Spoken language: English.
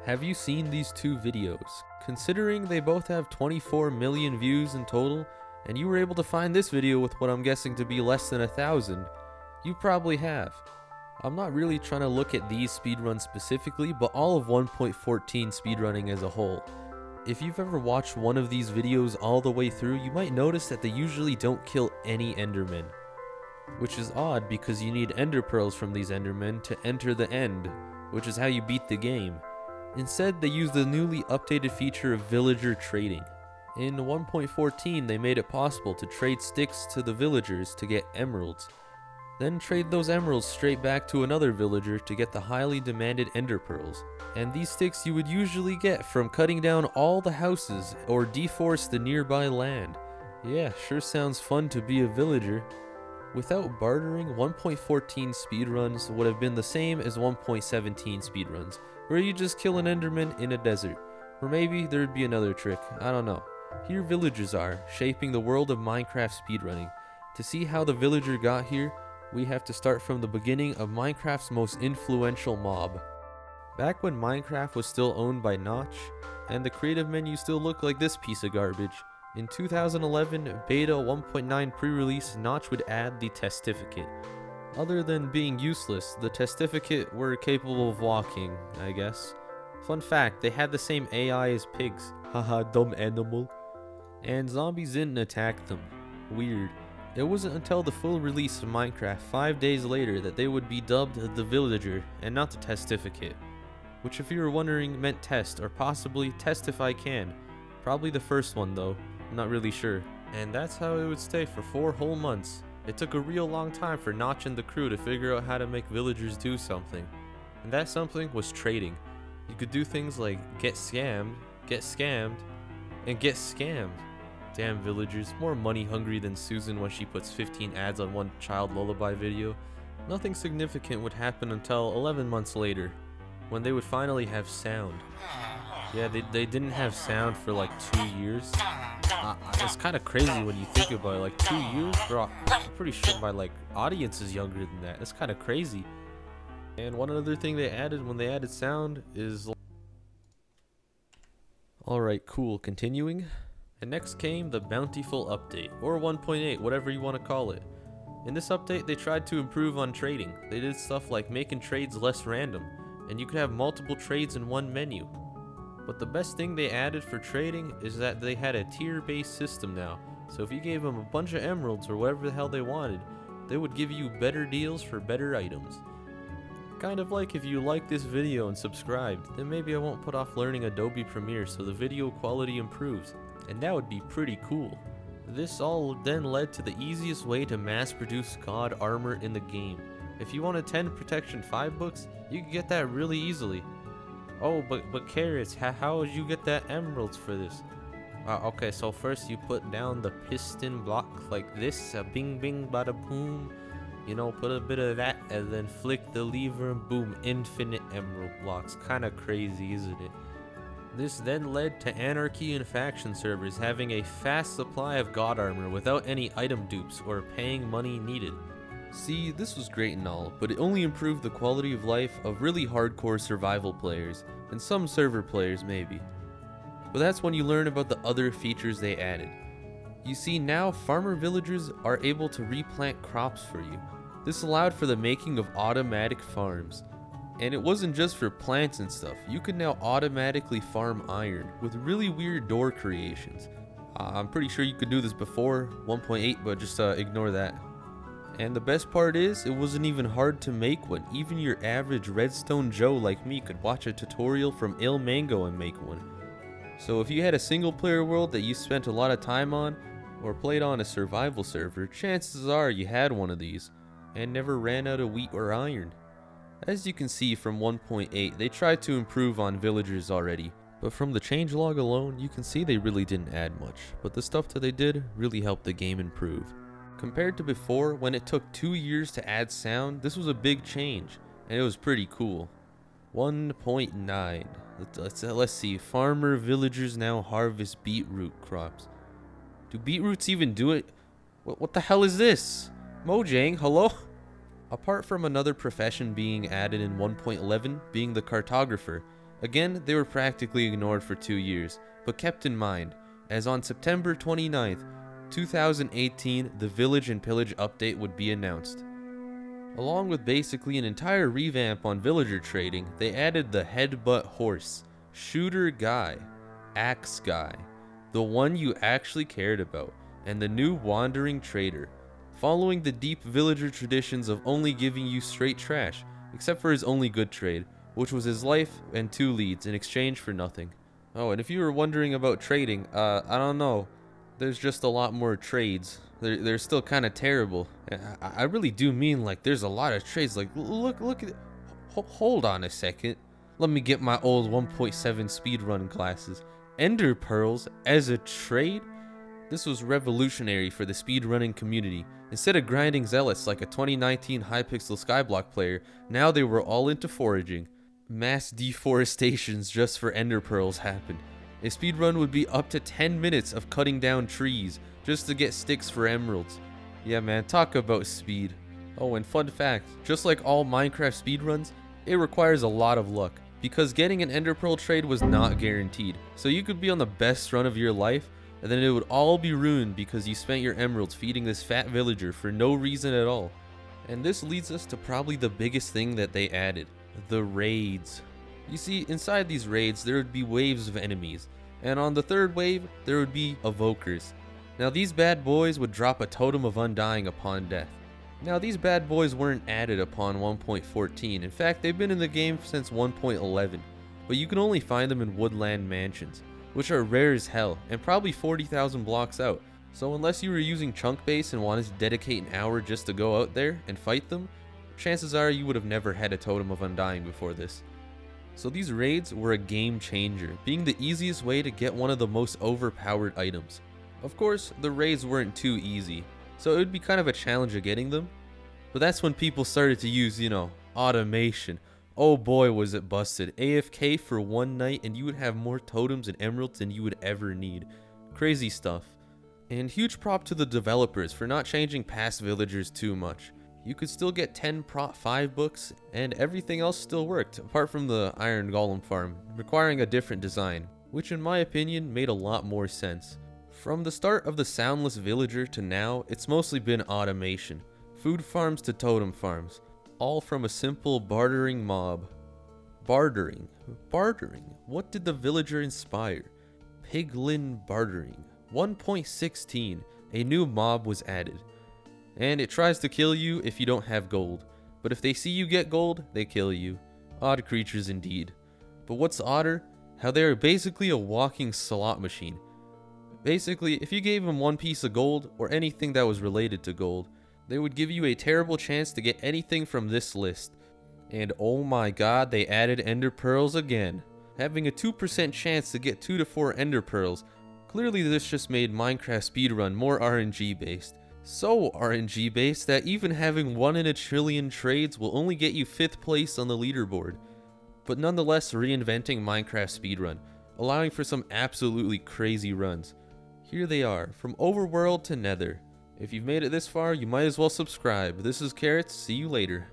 Have you seen these two videos? Considering they both have 24 million views in total, and you were able to find this video with what I'm guessing to be less than 1,000, you probably have. I'm not really trying to look at these speedruns specifically, but all of 1.14 speedrunning as a whole. If you've ever watched one of these videos all the way through, you might notice that they usually don't kill any Endermen. Which is odd because you need Ender Pearls from these Endermen to enter the end, which is how you beat the game. Instead, they use the newly updated feature of villager trading. In 1.14, they made it possible to trade sticks to the villagers to get emeralds. Then trade those emeralds straight back to another villager to get the highly demanded Ender Pearls. And these sticks you would usually get from cutting down all the houses or deforest the nearby land. Yeah, sure sounds fun to be a villager. Without bartering, 1.14 speedruns would have been the same as 1.17 speedruns, where you just kill an Enderman in a desert. Or maybe there'd be another trick, I don't know. Here villagers are, shaping the world of Minecraft speedrunning. To see how the villager got here, we have to start from the beginning of Minecraft's most influential mob. Back when Minecraft was still owned by Notch, and the creative menu still looked like this piece of garbage, in 2011 Beta 1.9 pre-release, Notch would add the Testificate. Other than being useless, the Testificate were capable of walking, I guess. Fun fact, they had the same AI as pigs. Haha, dumb animal. And zombies didn't attack them. Weird. It wasn't until the full release of Minecraft 5 days later that they would be dubbed the Villager and not the Testificate. Which, if you were wondering, meant test, or possibly test if I can. Probably the first one though, I'm not really sure. And that's how it would stay for 4 whole months. It took a real long time for Notch and the crew to figure out how to make villagers do something. And that something was trading. You could do things like get scammed, and get scammed. Damn villagers, more money hungry than Susan when she puts 15 ads on one child lullaby video. Nothing significant would happen until 11 months later, when they would finally have sound. Yeah, they didn't have sound for like 2 years. It's kind of crazy when you think about it, like 2 years? Bro, I'm pretty sure my audience is younger than that. It's kind of crazy. And one other thing they added when they added sound is... Alright, cool, continuing. And next came the Bountiful Update, or 1.8, whatever you want to call it. In this update, they tried to improve on trading. They did stuff like making trades less random, and you could have multiple trades in one menu. But the best thing they added for trading is that they had a tier-based system now, so if you gave them a bunch of emeralds or whatever the hell they wanted, they would give you better deals for better items. Kind of like if you like this video and subscribed, then maybe I won't put off learning Adobe Premiere so the video quality improves, and that would be pretty cool. This all then led to the easiest way to mass produce god armor in the game. If you wanted 10 protection 5 books, you could get that really easily. Oh, but carrots, how would you get that emeralds for this? Okay, so first you put down the piston block like this, bing bing bada boom. You know, put a bit of that and then flick the lever and boom, infinite emerald blocks. Kinda crazy, isn't it? This then led to Anarchy and faction servers having a fast supply of god armor without any item dupes or paying money needed. See, this was great and all, but it only improved the quality of life of really hardcore survival players, and some server players maybe. But that's when you learn about the other features they added. You see, now farmer villagers are able to replant crops for you. This allowed for the making of automatic farms. And it wasn't just for plants and stuff, you could now automatically farm iron with really weird door creations. I'm pretty sure you could do this before 1.8, but just ignore that. And the best part is, it wasn't even hard to make one. Even your average redstone Joe like me could watch a tutorial from Il Mango and make one. So if you had a single player world that you spent a lot of time on, or played on a survival server, chances are you had one of these, and never ran out of wheat or iron. As you can see from 1.8, they tried to improve on villagers already, but from the changelog alone, you can see they really didn't add much, but the stuff that they did really helped the game improve. Compared to before, when it took 2 years to add sound, this was a big change, and it was pretty cool. 1.9. Let's see. Farmer villagers now harvest beetroot crops. Do beetroots even do it? What the hell is this? Mojang, hello? Apart from another profession being added in 1.11, being the cartographer, Again, they were practically ignored for 2 years, but kept in mind, as on September 29th, 2018, the Village and Pillage update would be announced. Along with basically an entire revamp on villager trading, they added the Headbutt Horse, Shooter Guy, Axe Guy, the one you actually cared about, and the new Wandering Trader, following the deep villager traditions of only giving you straight trash, except for his only good trade, which was his life and 2 leads in exchange for nothing. Oh, and if you were wondering about trading, I don't know. There's just a lot more trades. They're still kind of terrible. I really do mean, like, there's a lot of trades. Like, look at it. Hold on a second. Let me get my old 1.7 speedrun glasses. Ender Pearls as a trade? This was revolutionary for the speedrunning community. Instead of grinding zealots like a 2019 Hypixel Skyblock player, now they were all into foraging. Mass deforestations just for Ender Pearls happened. A speedrun would be up to 10 minutes of cutting down trees just to get sticks for emeralds. Yeah man, talk about speed. Oh, and fun fact, just like all Minecraft speedruns, it requires a lot of luck, because getting an Ender Pearl trade was not guaranteed. So you could be on the best run of your life, and then it would all be ruined because you spent your emeralds feeding this fat villager for no reason at all. And this leads us to probably the biggest thing that they added, the raids. You see, inside these raids, there would be waves of enemies, and on the third wave, there would be evokers. Now these bad boys would drop a totem of undying upon death. Now these bad boys weren't added upon 1.14, in fact they've been in the game since 1.11, but you can only find them in woodland mansions, which are rare as hell, and probably 40,000 blocks out. So unless you were using chunk base and wanted to dedicate an hour just to go out there and fight them, chances are you would have never had a totem of undying before this. So these raids were a game changer, being the easiest way to get one of the most overpowered items. Of course, the raids weren't too easy, so it would be kind of a challenge of getting them, but that's when people started to use, automation. Oh boy was it busted. AFK for one night and you would have more totems and emeralds than you would ever need. Crazy stuff. And huge prop to the developers for not changing past villagers too much. You could still get 10 Prot 5 books, and everything else still worked, apart from the Iron Golem farm, requiring a different design, which in my opinion made a lot more sense. From the start of the Soundless Villager to now, it's mostly been automation. Food farms to totem farms, all from a simple bartering mob. Bartering. What did the villager inspire? Piglin bartering. 1.16, a new mob was added. And it tries to kill you if you don't have gold, but if they see you get gold, they kill you. Odd creatures indeed. But what's odder? How they are basically a walking slot machine. Basically, if you gave them one piece of gold, or anything that was related to gold, they would give you a terrible chance to get anything from this list. And oh my god, they added Ender Pearls again. Having a 2% chance to get 2 to 4 Ender Pearls. Clearly this just made Minecraft speedrun more RNG based. So RNG based that even having 1 in a trillion trades will only get you 5th place on the leaderboard. But nonetheless reinventing Minecraft speedrun, allowing for some absolutely crazy runs. Here they are, from overworld to nether. If you've made it this far, you might as well subscribe. This is Carrots, see you later.